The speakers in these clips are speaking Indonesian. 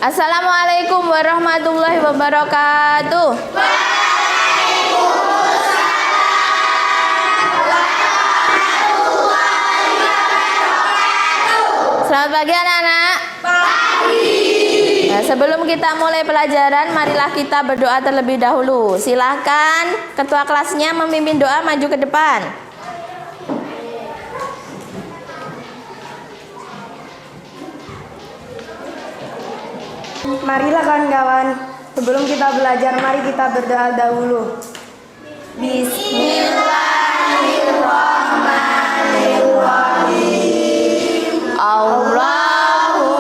Assalamualaikum warahmatullahi wabarakatuh. Selamat pagi anak-anak. Nah, sebelum kita mulai pelajaran, marilah kita berdoa terlebih dahulu. Silahkan ketua kelasnya memimpin doa, maju ke depan. Marilah kawan-kawan, sebelum kita belajar, mari kita berdoa dahulu. Bismillahirrahmanirrahim. Allahumma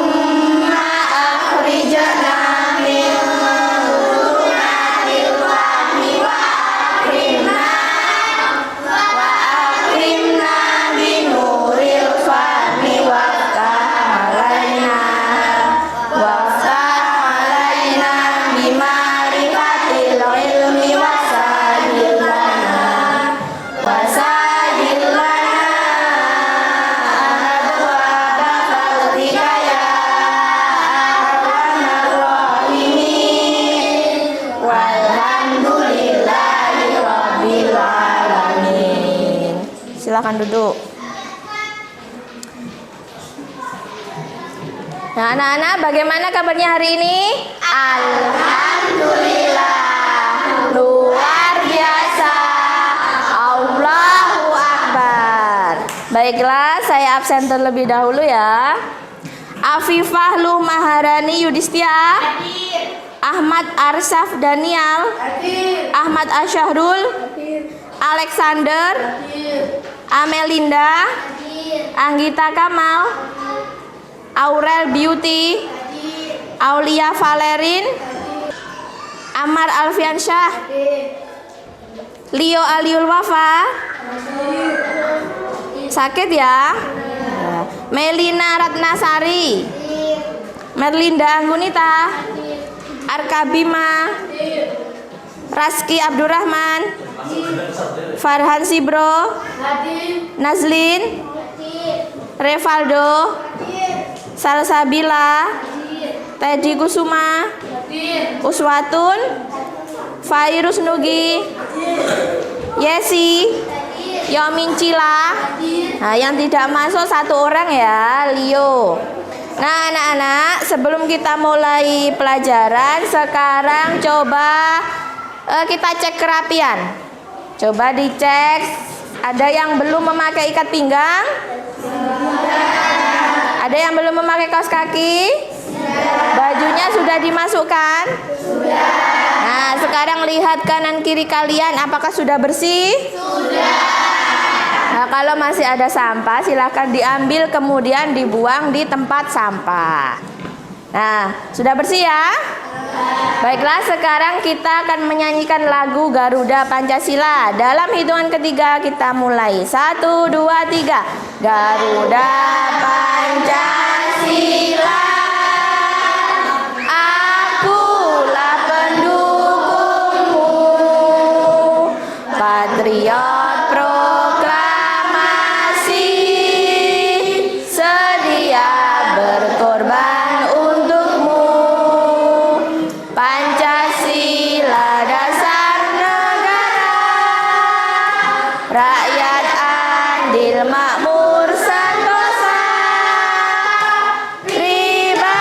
akhrijna min dhulumatil wahmi wa akrimna binuril fahmi waftah alaina bima'rifatil ilmi wasahhil lana abwaaba fadlika ya arhamar rahimin walhamdulillahi rabbil alamin. Silakan duduk. Nah, anak-anak, bagaimana kabarnya hari ini? Alhamdulillah, luar biasa. Allahu Akbar. Baiklah, saya absen terlebih dahulu ya. Afifah Luh Maharani Yudhistia. Ahmad Arsaf Danial. Ahmad Asyahrul. Alexander. Amelinda. Anggita Kamal. Aurel Beauty, Aulia Valerin, Amar Alfiansyah, Leo Aliul Wafa. Sakit ya? Melina Ratnasari, Merlinda Anggunita, Arka Bima, Raski Abdurrahman, Farhan Sibro, Nazlin, Revaldo, Salsabila, Teddy Kusuma, Uswatun, Fairus Nugi, Yesi, Yomin Cila. Nah, yang tidak masuk satu orang ya, Leo. Nah, anak-anak, sebelum kita mulai pelajaran, sekarang coba kita cek kerapian. Coba dicek, ada yang belum memakai ikat pinggang? Ada yang belum memakai kaos kaki? Bajunya sudah dimasukkan? Nah, sekarang lihat kanan kiri kalian, apakah sudah bersih? Nah, kalau masih ada sampah, silakan diambil kemudian dibuang di tempat sampah. Nah, sudah bersih ya? Baiklah, sekarang kita akan menyanyikan lagu Garuda Pancasila. Dalam hitungan ketiga kita mulai. 1, 2, 3. Garuda Pancasila, akulah pendukungmu, patriot proklamasi, sedia berkorban untukmu. Pancasila dasar negara, rakyat adil makmur sentosa, pribadi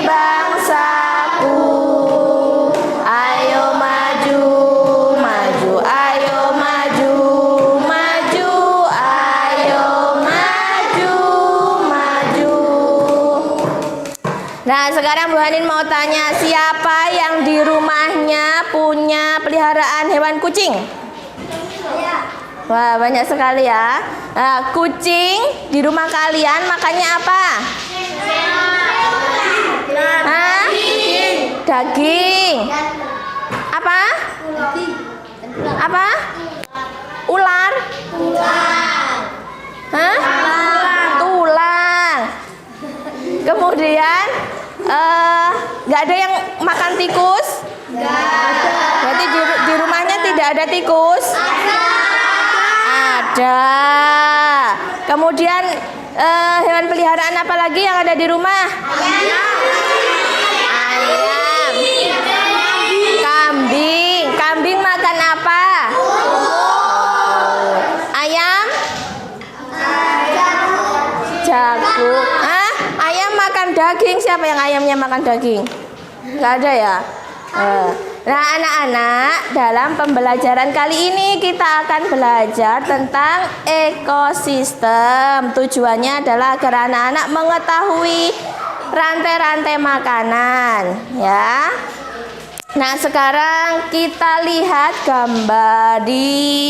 bangsaku. Ayo maju, maju, ayo maju, maju, ayo maju, maju. Nah, sekarang Bu Hanin mau tanya, siapa yang di rumahnya punya peliharaan hewan kucing? Wah, banyak sekali ya. Nah, kucing di rumah kalian makannya apa? Hah? Daging. Apa? Apa? Ular? Hah? Tulang. Kemudian nggak ada yang makan tikus? Berarti di rumahnya tidak ada tikus? Ada. Kemudian hewan peliharaan apa lagi yang ada di rumah? daging, siapa yang ayamnya makan daging? Nggak ada ya? Nah anak-anak, dalam pembelajaran kali ini kita akan belajar tentang ekosistem. Tujuannya adalah agar anak-anak mengetahui rantai-rantai makanan, ya. Nah sekarang kita lihat gambar di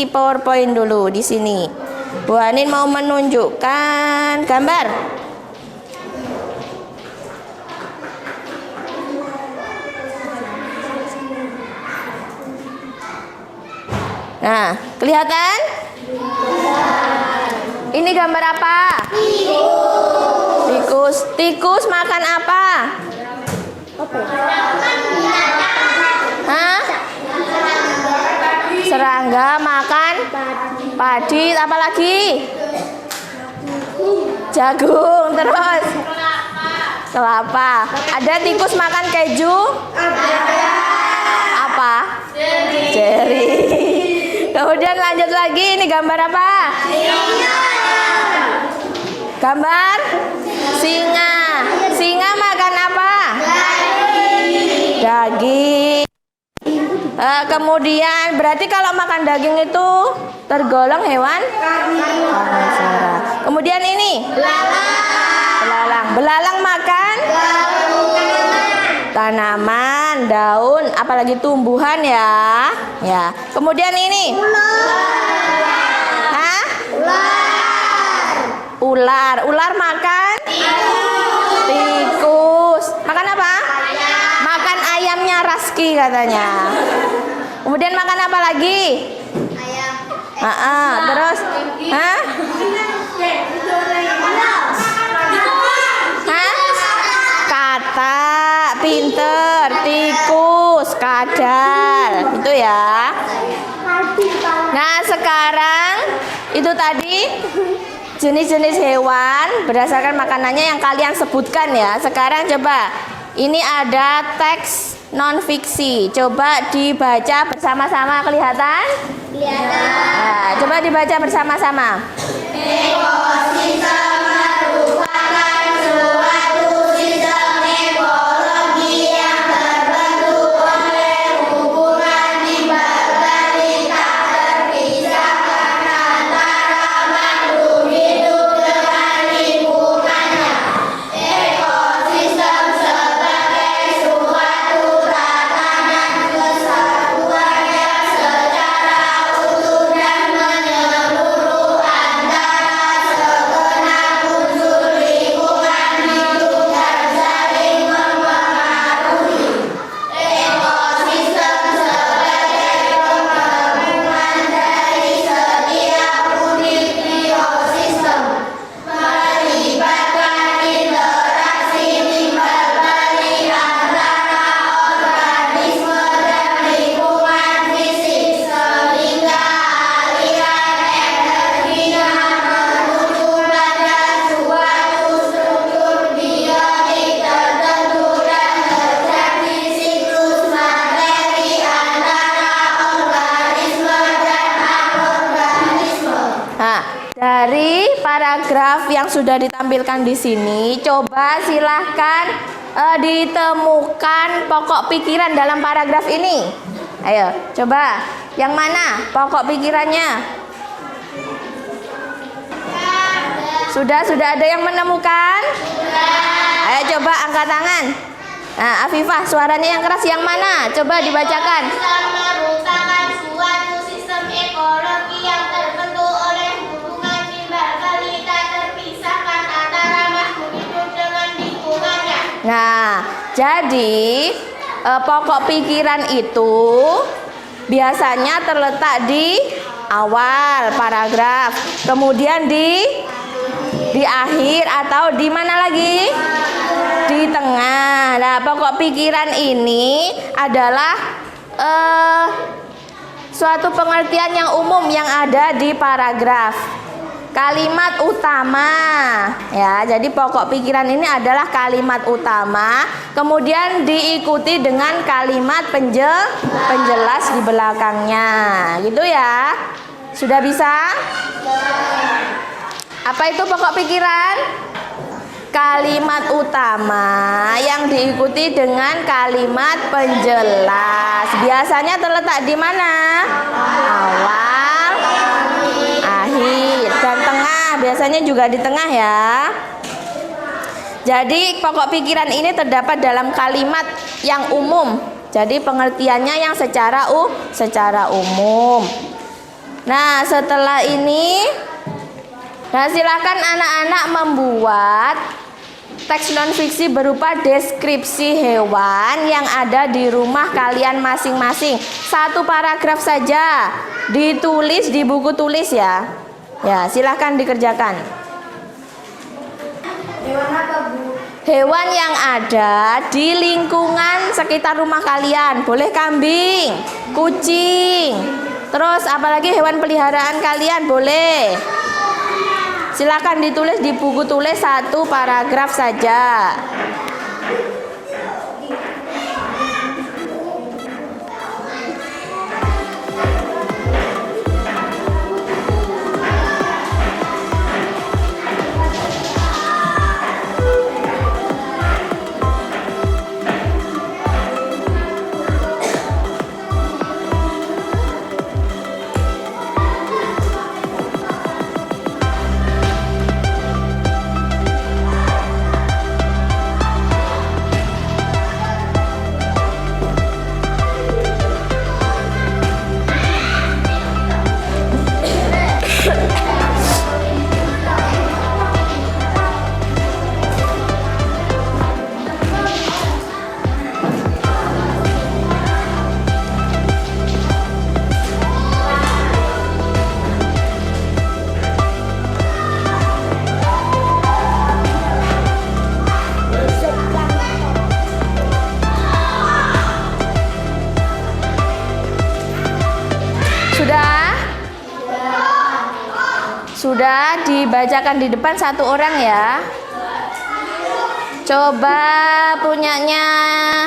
PowerPoint dulu di sini. Bu Anin mau menunjukkan gambar. Nah, kelihatan? Ini gambar apa? Tikus. Tikus makan apa? Hah? Serangga makan padi, apa lagi? Jagung, terus kelapa. Ada tikus makan keju? Apa? Cherry. Kemudian lanjut lagi, ini gambar apa? Gambar singa. Singa makan apa? Daging. Kemudian berarti kalau makan daging itu tergolong hewan karnivora. Kemudian ini belalang. Belalang makan tanaman, daun, apalagi tumbuhan ya. Ya. Kemudian ini hah? Ular. Ular makan tikus. Makan apa? Makan ayamnya Raski katanya. Kemudian makan apa lagi? Ayam. Terus, hah? Katak, pinter, tikus, kadal, itu ya. Nah sekarang itu tadi jenis-jenis hewan berdasarkan makanannya yang kalian sebutkan ya. Sekarang coba, ini ada teks non fiksi. Coba dibaca bersama-sama, kelihatan? Nah, coba dibaca bersama-sama. Ekosistem merupakan suatu sistem ekologi yang terbentuk oleh hubungan timbal-balik tak terpisahkan antara makhluk hidup dengan lingkungannya. Ekosistem sebagai suatu tatanan kesatuan yang secara utuh dan menyeluruh antara segenap unsur lingkungan hidup dan saling mempengaruhi. Ekosistem sebagai penggabungan dari setiap unit biosistem, melibatkan interaksi timbal balik antara organisme dan lingkungan fisik sehingga aliran energinya menuju pada suatu struktur biotik tertentu dan terjadi siklus materi antara organisme dan anorganisme. Nah, dari paragraf yang sudah ditampilkan di sini, coba silahkan ditemukan pokok pikiran dalam paragraf ini. Ayo, coba. Yang mana pokok pikirannya? Sudah ada yang menemukan? Ayo coba angkat tangan. Nah, Afifah, suaranya yang keras yang mana? Coba dibacakan. Merupakan suatu sistem ekologi yang terbentuk oleh hubungan timbal balik tak terpisahkan antara makhluk hidup dengan lingkungannya. Nah, jadi pokok pikiran itu biasanya terletak di awal paragraf, kemudian di akhir atau di mana lagi? Di tengah. Nah, pokok pikiran ini adalah suatu pengertian yang umum yang ada di paragraf. Kalimat utama ya, jadi pokok pikiran ini adalah kalimat utama, kemudian diikuti dengan kalimat penjelas di belakangnya, gitu ya. Sudah bisa? Apa itu pokok pikiran? kalimat utama yang diikuti dengan kalimat penjelas. Biasanya terletak di mana? Awal, akhir, dan tengah. Biasanya juga di tengah ya. Jadi pokok pikiran ini terdapat dalam kalimat yang umum. Jadi pengertiannya yang secara umum. Nah, setelah ini, silakan anak-anak membuat teks non-fiksi berupa deskripsi hewan yang ada di rumah kalian masing-masing. 1 paragraf saja, ditulis di buku tulis ya. Ya, silakan dikerjakan. Hewan apa, Bu? Hewan yang ada di lingkungan sekitar rumah kalian. Boleh kambing, kucing, terus apalagi hewan peliharaan kalian boleh. Silakan ditulis di buku tulis 1 paragraf saja. Sudah dibacakan di depan 1 orang ya. Coba punyanya.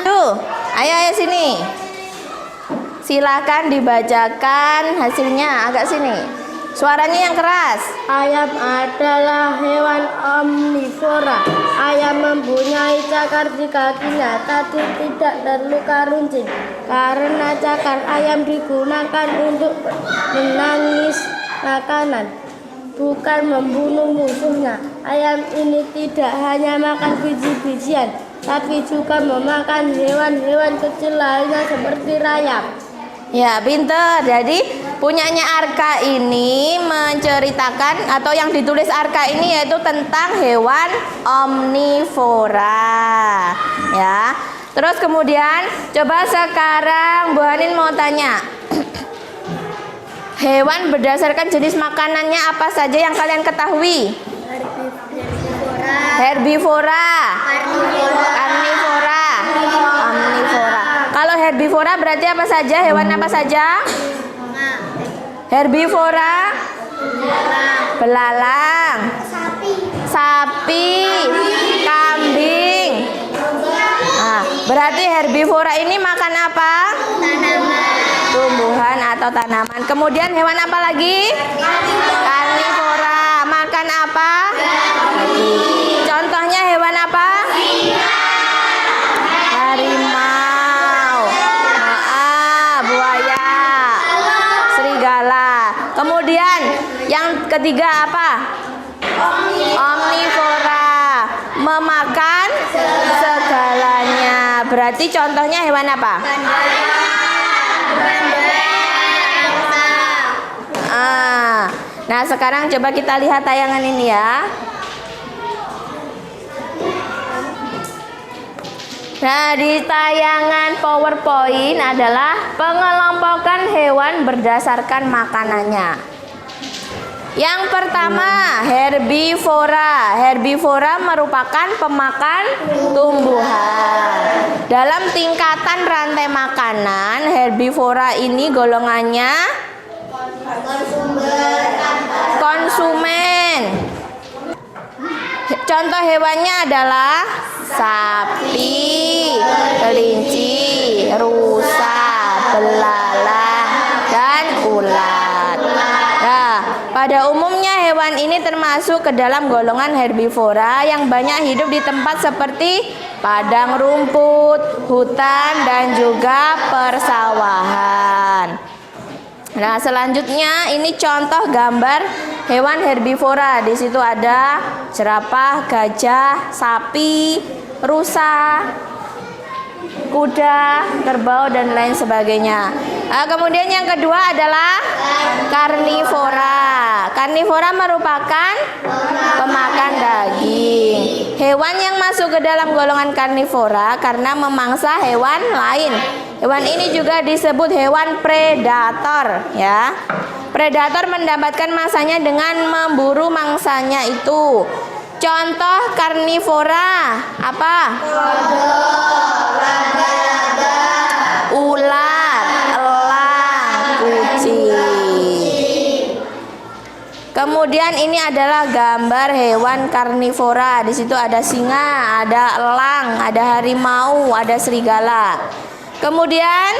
Tuh, ayo sini. Silakan dibacakan hasilnya, agak sini. Suaranya yang keras. Ayam adalah hewan omnivora. Ayam mempunyai cakar di kakinya, tapi tidak terluka runcing. Karena cakar ayam digunakan untuk menangis makanan, bukan membunuh musuhnya. Ayam ini tidak hanya makan biji-bijian, tapi juga memakan hewan-hewan kecil lainnya seperti rayap. Ya, pinter. Jadi punyanya Arka ini menceritakan, atau yang ditulis Arka ini yaitu tentang hewan omnivora. Ya. Terus kemudian coba sekarang Bu Hanin mau tanya. Hewan berdasarkan jenis makanannya apa saja yang kalian ketahui? Herbivora, karnivora, omnivora. Kalau herbivora berarti apa saja? Hewan apa saja? Herbivora, belalang, sapi, kambing. Nah, berarti herbivora ini makan apa? Tumbuhan atau tanaman. Kemudian hewan apa lagi? Karnivora. Makan apa? Contohnya hewan apa? Harimau. Buaya. Serigala. Kemudian yang ketiga apa? Omnivora. Memakan segalanya. Berarti contohnya hewan apa? Nah, sekarang coba kita lihat tayangan ini ya. Nah, di tayangan PowerPoint adalah pengelompokan hewan berdasarkan makanannya. Yang pertama, herbivora. Herbivora merupakan pemakan tumbuhan. Dalam tingkatan rantai makanan, herbivora ini golongannya konsumen. Contoh hewannya adalah sapi, kelinci, rusa, belalang, dan ulat. Nah, pada umumnya hewan ini ini termasuk ke dalam golongan herbivora yang banyak hidup di tempat seperti padang rumput, hutan, dan juga persawahan. Nah, selanjutnya ini contoh gambar hewan herbivora. Di situ ada jerapah, gajah, sapi, rusa, kuda, kerbau, dan lain sebagainya. Kemudian yang kedua adalah karnivora. Karnivora merupakan pemakan daging. Hewan yang masuk ke dalam golongan karnivora karena memangsa hewan lain. Hewan ini juga disebut hewan predator, ya. Predator mendapatkan mangsanya dengan memburu mangsanya itu. Contoh karnivora apa? Ular, elang, kucing. Kemudian ini adalah gambar hewan karnivora. Di situ ada singa, ada elang, ada harimau, ada serigala. Kemudian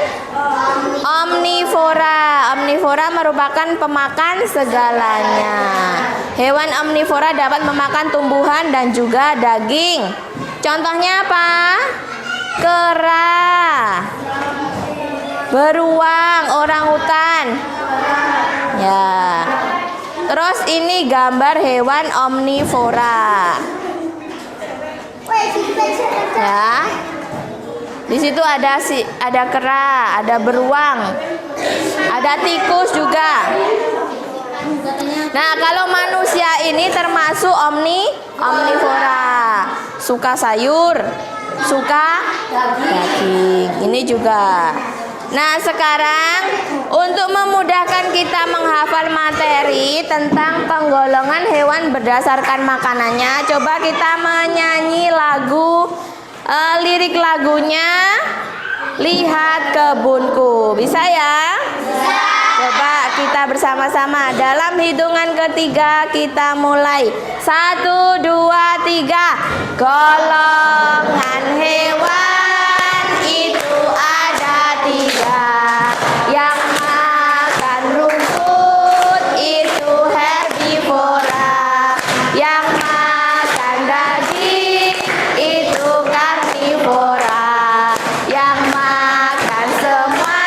omnivora. Omnivora merupakan pemakan segalanya. Hewan omnivora dapat memakan tumbuhan dan juga daging. Contohnya apa? Kera, beruang, orangutan. Ya. Terus ini gambar hewan omnivora. Ya. Di situ ada kera, ada beruang, ada tikus juga. Nah, kalau manusia ini termasuk omnivora, suka sayur, suka daging. Ini juga. Nah, sekarang untuk memudahkan kita menghafal materi tentang penggolongan hewan berdasarkan makanannya, coba kita menyanyi lagu. Lirik lagunya Lihat Kebunku. Bisa ya? Bisa. Coba kita bersama-sama. Dalam hitungan ketiga kita mulai. 1, 2, 3. Golongan hewan itu ada 3. Yang makan rumput itu herbivora. Yang makan daging itu karnivora. Yang makan semua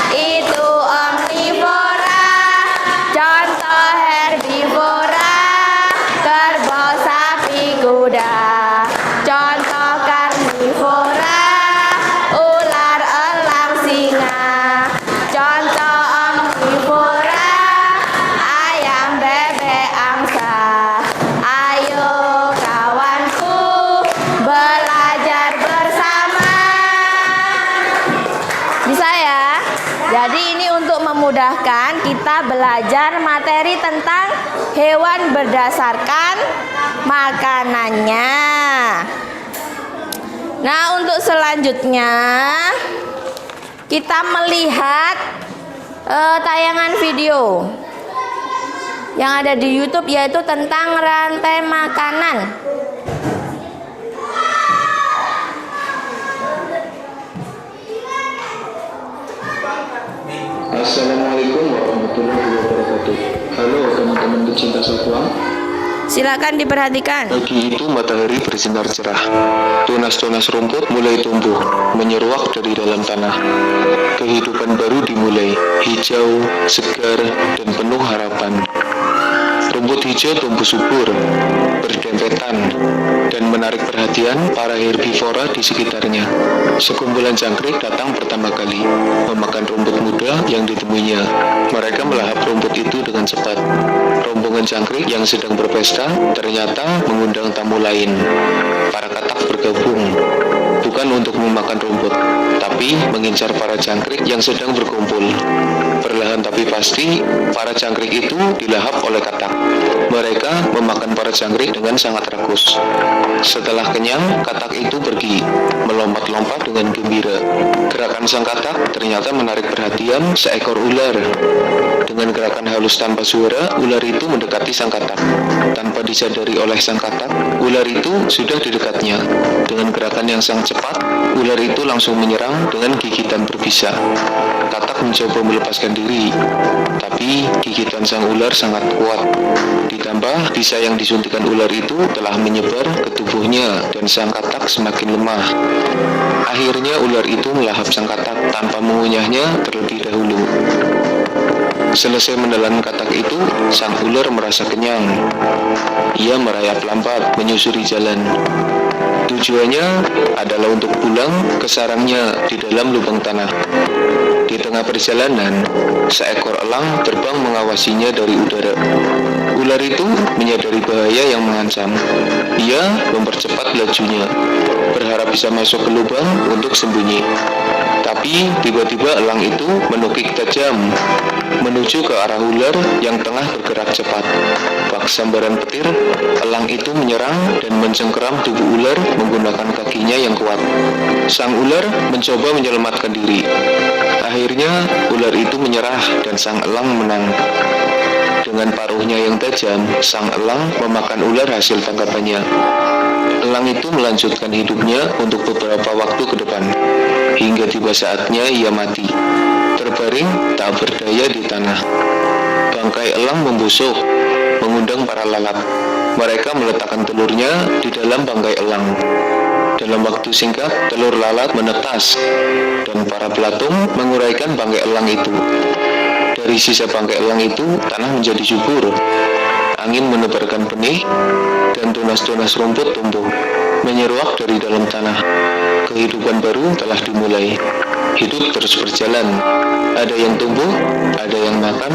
itu omnivora. Contoh herbivora, kerbau, sapi, kuda. Contoh karnivora, ular, elang, singa. Contoh omnivora, ayam, bebek, angsa. Ayo kawanku belajar bersama. Bisa ya? Jadi ini untuk memudahkan kita belajar materi tentang hewan berdasarkan makanannya. Nah, untuk selanjutnya kita melihat tayangan video yang ada di YouTube, yaitu tentang rantai makanan. Assalamualaikum warahmatullahi wabarakatuh. Halo teman-teman pecinta satwa. Silakan diperhatikan. Pagi itu matahari bersinar cerah. Tunas-tunas rumput mulai tumbuh, menyeruak dari dalam tanah. Kehidupan baru dimulai, hijau, segar, dan penuh harapan. Rumput hijau tumbuh subur, berdempetan, dan menarik perhatian para herbivora di sekitarnya. Sekumpulan jangkrik datang pertama kali, memakan rumput muda yang ditemuinya. Mereka melahap rumput itu dengan cepat. Rombongan jangkrik yang sedang berpesta ternyata mengundang tamu lain. Para katak bergabung, bukan untuk memakan rumput, tapi mengincar para jangkrik yang sedang berkumpul. Perlahan tapi pasti, para jangkrik itu dilahap oleh katak. Mereka memakan para jangkrik dengan sangat rakus. Setelah kenyang, katak itu pergi, melompat-lompat dengan gembira. Gerakan sang katak ternyata menarik perhatian seekor ular. Dengan gerakan halus tanpa suara, ular itu mendekati sang katak. Tanpa disadari oleh sang katak, ular itu sudah di dekatnya. Dengan gerakan yang sangat cepat, ular itu langsung menyerang dengan gigitan berbisa. Katak mencoba melepaskan diri, tapi gigitan sang ular sangat kuat. Ditambah bisa yang disuntikan ular itu telah menyebar ke tubuhnya dan sang katak semakin lemah. Akhirnya ular itu melahap sang katak tanpa mengunyahnya terlebih dahulu. Selesai menelan katak itu, sang ular merasa kenyang. Ia merayap lambat menyusuri jalan. Tujuannya adalah untuk pulang ke sarangnya di dalam lubang tanah. Di tengah perjalanan, seekor elang terbang mengawasinya dari udara. Ular itu menyadari bahaya yang mengancam. Ia mempercepat lajunya, berharap bisa masuk ke lubang untuk sembunyi. Tapi tiba-tiba elang itu menukik tajam menuju ke arah ular yang tengah bergerak cepat. Bak sambaran petir, elang itu menyerang dan mencengkeram tubuh ular menggunakan kakinya yang kuat. Sang ular mencoba menyelamatkan diri. Akhirnya ular itu menyerah dan sang elang menang. Dengan paruhnya yang tajam, sang elang memakan ular hasil tangkapannya. Elang itu melanjutkan hidupnya untuk beberapa waktu ke depan, hingga tiba saatnya ia mati, terbaring tak berdaya di tanah. Bangkai elang membusuk, mengundang para lalat. Mereka meletakkan telurnya di dalam bangkai elang. Dalam waktu singkat, telur lalat menetas, dan para pelatung menguraikan bangkai elang itu. Dari sisa bangkai elang itu, tanah menjadi subur. Angin menebarkan benih, dan tunas-tunas rumput tumbuh, menyeruak dari dalam tanah. Kehidupan baru telah dimulai. Hidup terus berjalan. Ada yang tumbuh, ada yang makan,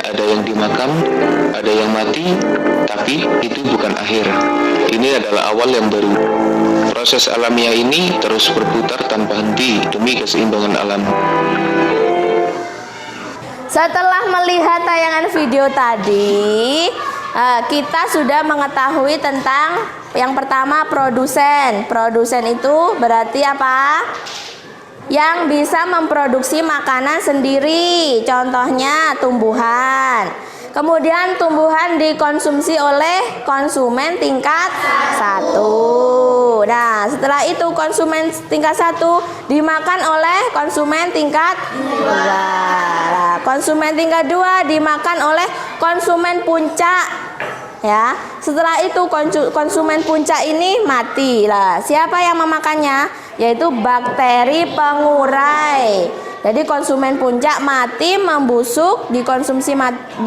ada yang dimakan, ada yang mati, tapi itu bukan akhir. Ini adalah awal yang baru. Proses alamiah ini terus berputar tanpa henti demi keseimbangan alam. Setelah melihat tayangan video tadi, kita sudah mengetahui tentang yang pertama produsen. Produsen itu berarti apa? Yang bisa memproduksi makanan sendiri. Contohnya tumbuhan. Kemudian tumbuhan dikonsumsi oleh konsumen tingkat 1. Nah, setelah itu konsumen tingkat 1 dimakan oleh konsumen tingkat 2. Nah, konsumen tingkat 2 dimakan oleh konsumen puncak. Ya, setelah itu konsumen puncak ini mati. Lah, siapa yang memakannya? Yaitu bakteri pengurai. Jadi konsumen puncak mati, membusuk, dikonsumsi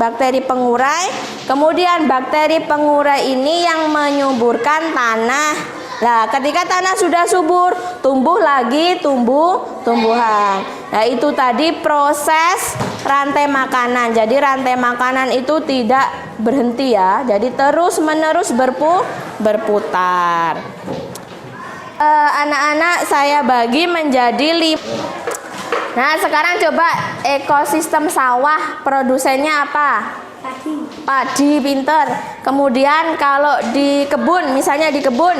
bakteri pengurai. Kemudian bakteri pengurai ini yang menyuburkan tanah. Nah, ketika tanah sudah subur, tumbuh lagi tumbuhan. Nah, itu tadi proses rantai makanan. Jadi rantai makanan itu tidak berhenti ya. Jadi terus-menerus berputar. Anak-anak saya bagi menjadi 5. Nah, sekarang coba ekosistem sawah, produsennya apa? Padi, pinter. Kemudian kalau di kebun, misalnya di kebun,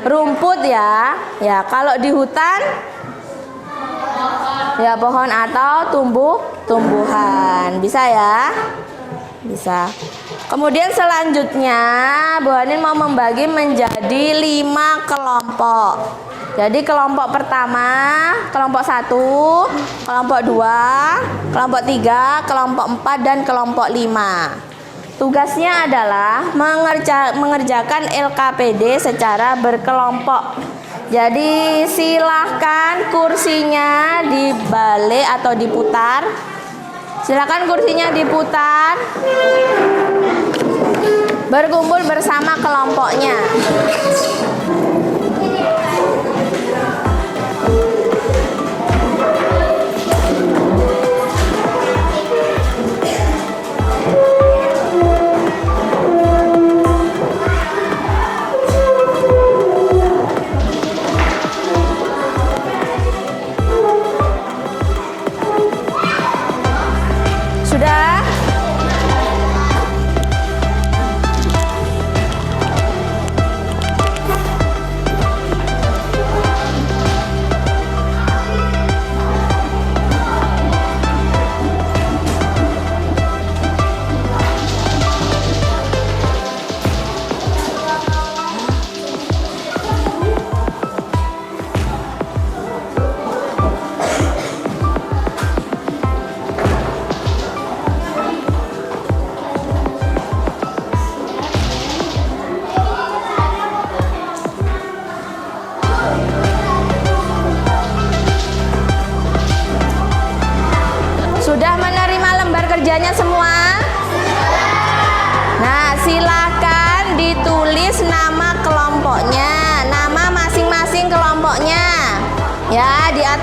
rumput ya. Ya, kalau di hutan, ya pohon atau tumbuhan. Bisa ya? Bisa. Kemudian selanjutnya, Bu Hanin mau membagi menjadi 5 kelompok. Jadi kelompok pertama, kelompok 1, kelompok 2, kelompok 3, kelompok 4, dan kelompok 5. Tugasnya adalah mengerjakan LKPD secara berkelompok. Jadi silahkan kursinya dibalik atau diputar. Silakan kursinya diputar. Berkumpul bersama kelompoknya.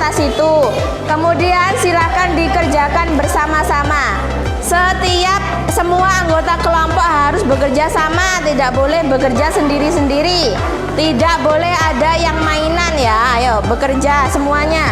atas itu. Kemudian silakan dikerjakan bersama-sama. Semua anggota kelompok harus bekerja sama, tidak boleh bekerja sendiri-sendiri. Tidak boleh ada yang mainan ya. Ayo bekerja semuanya.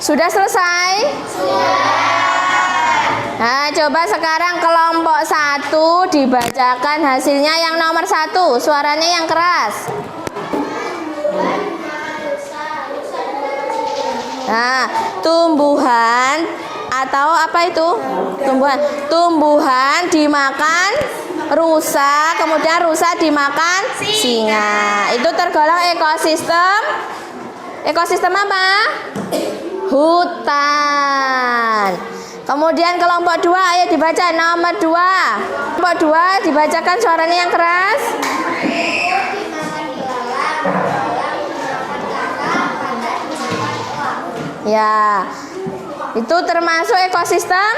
Sudah selesai? Nah, coba sekarang kelompok 1 dibacakan hasilnya yang nomor 1. Suaranya yang keras. Nah, tumbuhan atau apa itu? Tumbuhan dimakan rusa, kemudian rusa dimakan singa. Itu tergolong ekosistem apa? Hutan. Kemudian kelompok 2, ayo dibaca nomor 2. Kelompok 2 dibacakan suaranya yang keras. Ya, itu termasuk ekosistem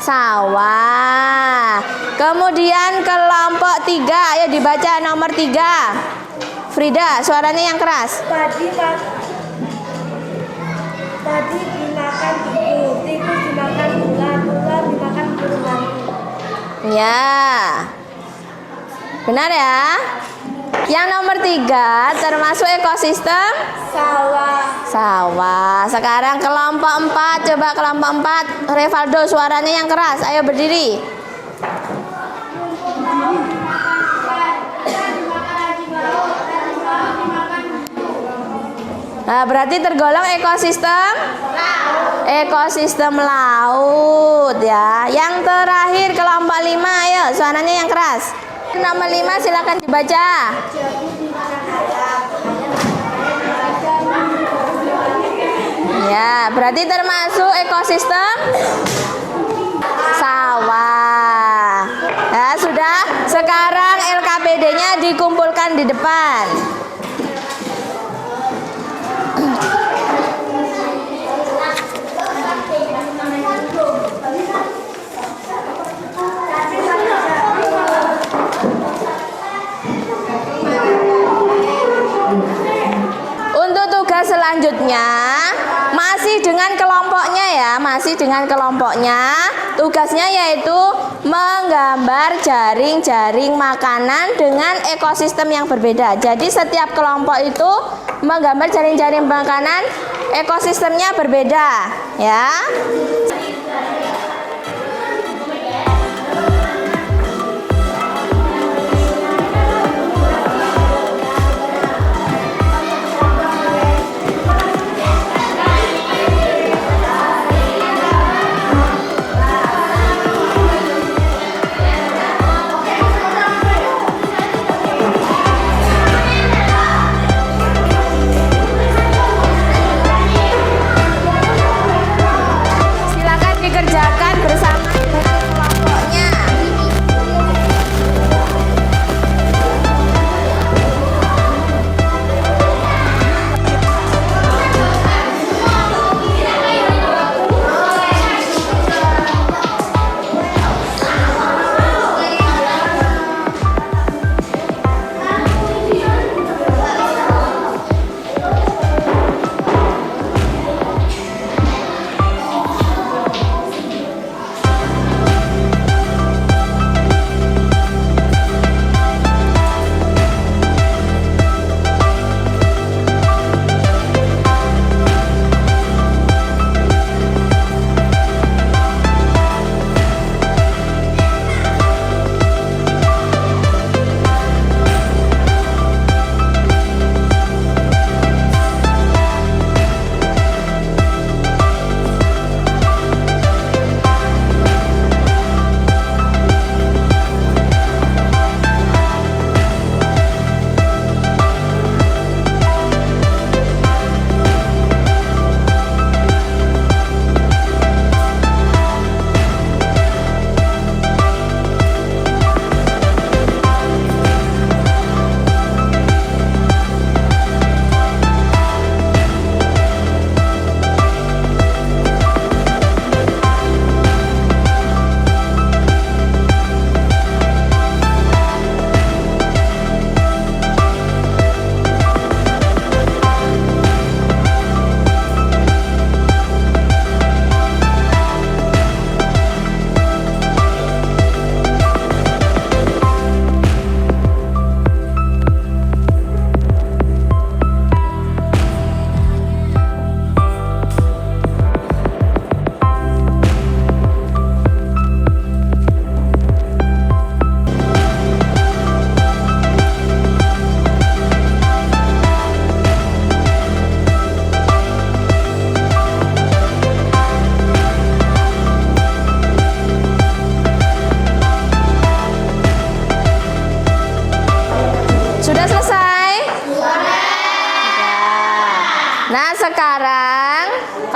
sawah. Kemudian kelompok 3, ayo dibaca nomor 3. Frida, suaranya yang keras. Tadi dimakan tikus, tikus dimakan ular, ular dimakan burung hantu. Ya, benar ya. Yang nomor 3 termasuk ekosistem sawah. Sekarang kelompok 4, coba kelompok 4. Revaldo, suaranya yang keras. Ayo berdiri. Nah, berarti tergolong ekosistem laut ya. Yang terakhir kelompok 5, ayo suaranya yang keras. Nomor 5 silakan dibaca. Ya, berarti termasuk ekosistem sawah. Ya, sudah. Sekarang LKPD-nya dikumpulkan di depan. Untuk tugas selanjutnya masih dengan kelompoknya ya, masih dengan kelompoknya. Tugasnya yaitu menggambar jaring-jaring makanan dengan ekosistem yang berbeda. Jadi setiap kelompok itu menggambar jaring-jaring makanan ekosistemnya berbeda ya. Silakan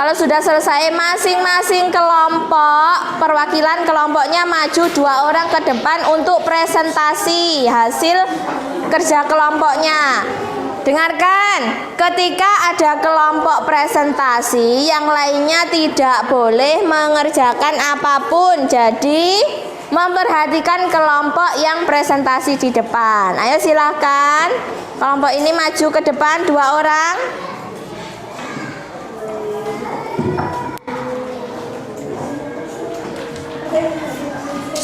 Kalau sudah selesai, masing-masing kelompok, perwakilan kelompoknya maju 2 orang ke depan untuk presentasi hasil kerja kelompoknya. Dengarkan, ketika ada kelompok presentasi, yang lainnya tidak boleh mengerjakan apapun. Jadi, memperhatikan kelompok yang presentasi di depan. Ayo silahkan, kelompok ini maju ke depan 2 orang.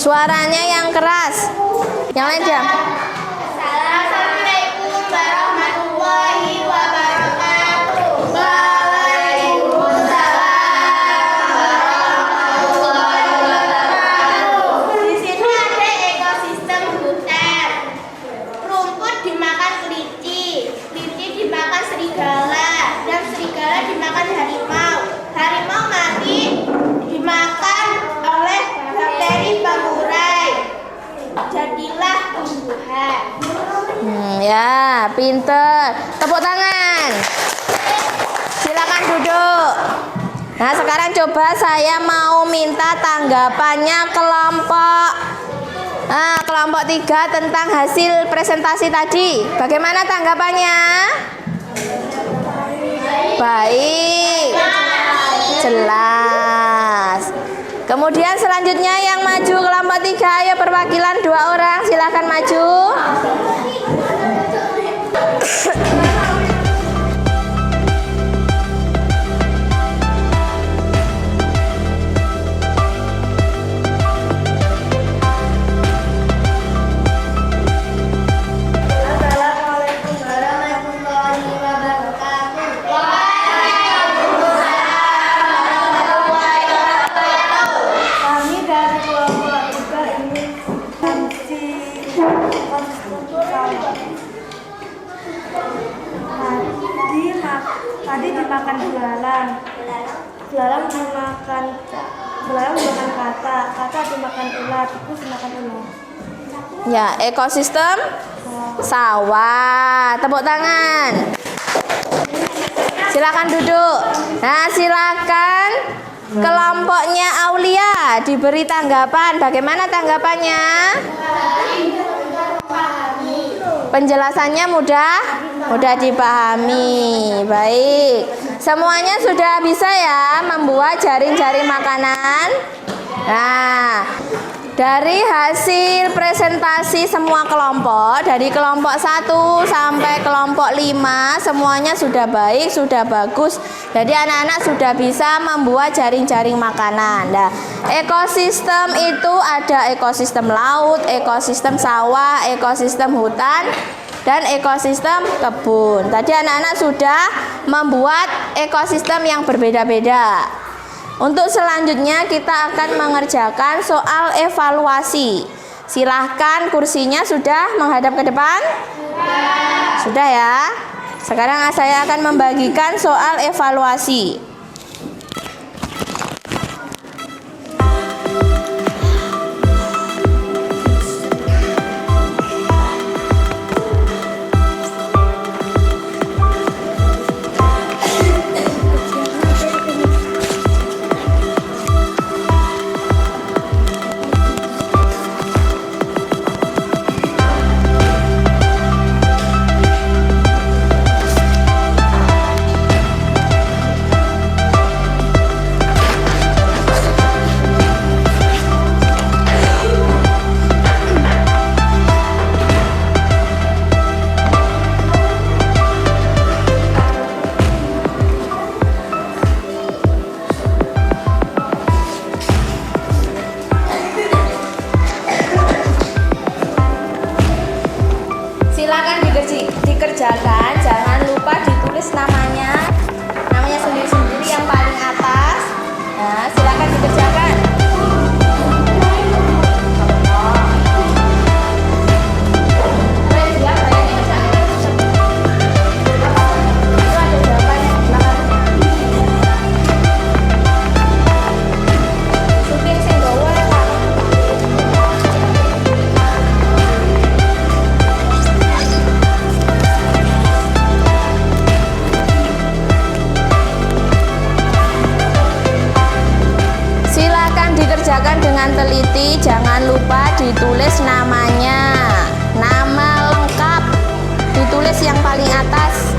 Suaranya yang keras. Yang lain diam. Assalamualaikum warahmatullahi wabarakatuh. Waalaikumsalam. Di sini ada ekosistem hutan. Rumput dimakan kelinci, kelinci dimakan serigala, dan serigala dimakan harimau. Harimau mati dimakan oleh bakteri pengurai. Jadilah tumbuhan. Ya, pinter. Tepuk tangan. Silakan duduk. Nah, sekarang coba saya mau minta tanggapannya kelompok kelompok 3 tentang hasil presentasi tadi. Bagaimana tanggapannya? Baik. Jelas. Kemudian selanjutnya yang maju kelompok 3, ayo perwakilan 2 orang, silakan maju. Assalamualaikum warahmatullahi wabarakatuh. Kami dari kelompok 3 ini tadi dimakan belalang. Belalang dimakan kata dimakan ular, tikus dimakan ular. Ya, ekosistem sawah. Tepuk tangan. Silakan duduk. Nah, silakan kelompoknya Aulia diberi tanggapan. Bagaimana tanggapannya? Penjelasannya mudah dipahami. Baik. Semuanya sudah bisa ya membuat jaring-jaring makanan. Nah, dari hasil presentasi semua kelompok, dari kelompok 1 sampai kelompok 5, semuanya sudah baik, sudah bagus. Jadi anak-anak sudah bisa membuat jaring-jaring makanan. Nah, ekosistem itu ada ekosistem laut, ekosistem sawah, ekosistem hutan, dan ekosistem kebun. Tadi anak-anak sudah membuat ekosistem yang berbeda-beda. Untuk selanjutnya kita akan mengerjakan soal evaluasi. Silahkan, kursinya sudah menghadap ke depan? Sudah ya. Sekarang saya akan membagikan soal evaluasi. ditulis namanya. Nama lengkap ditulis yang paling atas.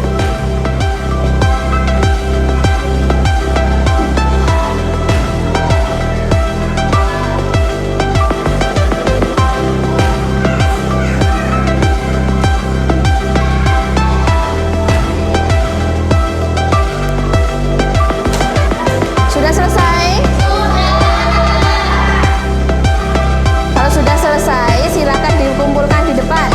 Sudah selesai? Kalau sudah selesai, silakan dikumpulkan di depan.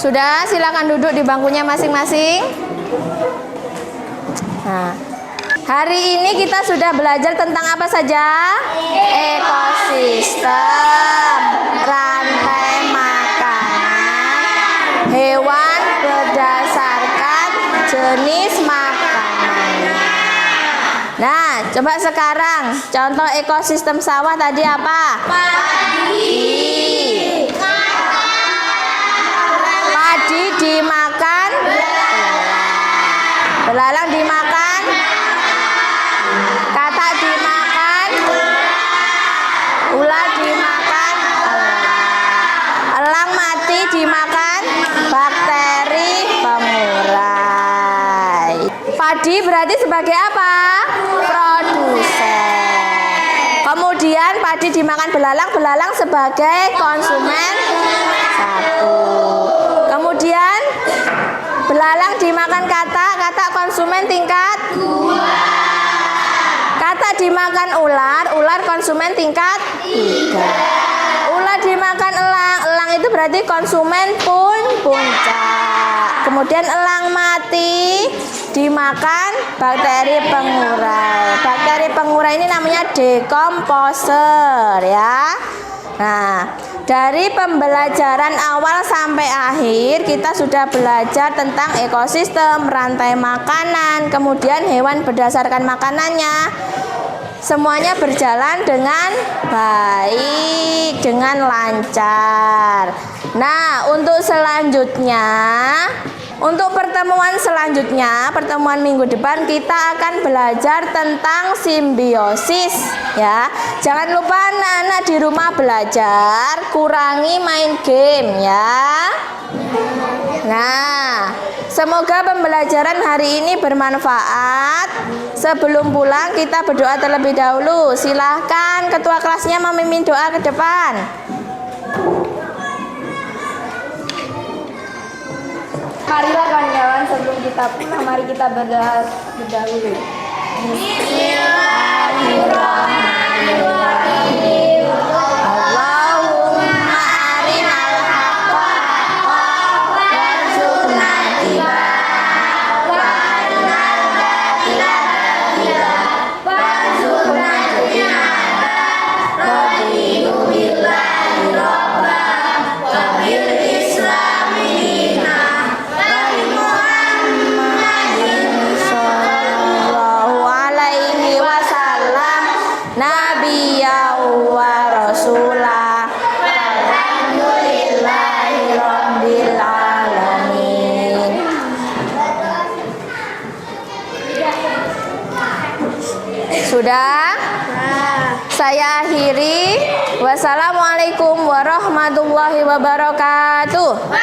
Sudah, silakan duduk di bangkunya masing-masing. Nah, hari ini kita sudah belajar tentang apa saja? Ekosistem, rantai makanan, hewan berdasarkan jenis makanannya. Nah, coba sekarang contoh ekosistem sawah tadi apa? Padi dimakan, belalang dimakan, katak dimakan, ular dimakan, elang mati dimakan bakteri pengurai. Padi berarti sebagai apa? Produsen. Kemudian padi dimakan belalang, belalang sebagai konsumen satu. Kemudian belalang dimakan katak, katak konsumen tingkat 2. Katak dimakan ular, ular konsumen tingkat 3. Ular dimakan elang, elang itu berarti konsumen puncak. Kemudian elang mati dimakan bakteri pengurai. Bakteri pengurai ini namanya dekomposer ya. Nah, dari pembelajaran awal sampai akhir kita sudah belajar tentang ekosistem, rantai makanan, kemudian hewan berdasarkan makanannya. Semuanya berjalan dengan baik, dengan lancar. Nah, untuk selanjutnya, untuk pertemuan selanjutnya, pertemuan minggu depan kita akan belajar tentang simbiosis ya. Jangan lupa anak-anak di rumah belajar, kurangi main game ya. Nah, semoga pembelajaran hari ini bermanfaat. Sebelum pulang kita berdoa terlebih dahulu. Silahkan ketua kelasnya memimpin doa ke depan. Marilah kawan-kawan, sebelum kita pulang, mari kita berdahulu. Bismillahirrahmanirrahim. Allahumma arinal haqqa warzuqna ittiba'ah wa arinal batila batila warzuqna ijtinabah. Raditu billahi rabba wa bil islami dina wa bi Muhammadin sallallahu alaihi wasallam nabiyya wa rasulah. Alhamdulillahi rabbil alamin. Sudah? Saya akhiri. Wassalamualaikum warahmatullahi wabarakatuh.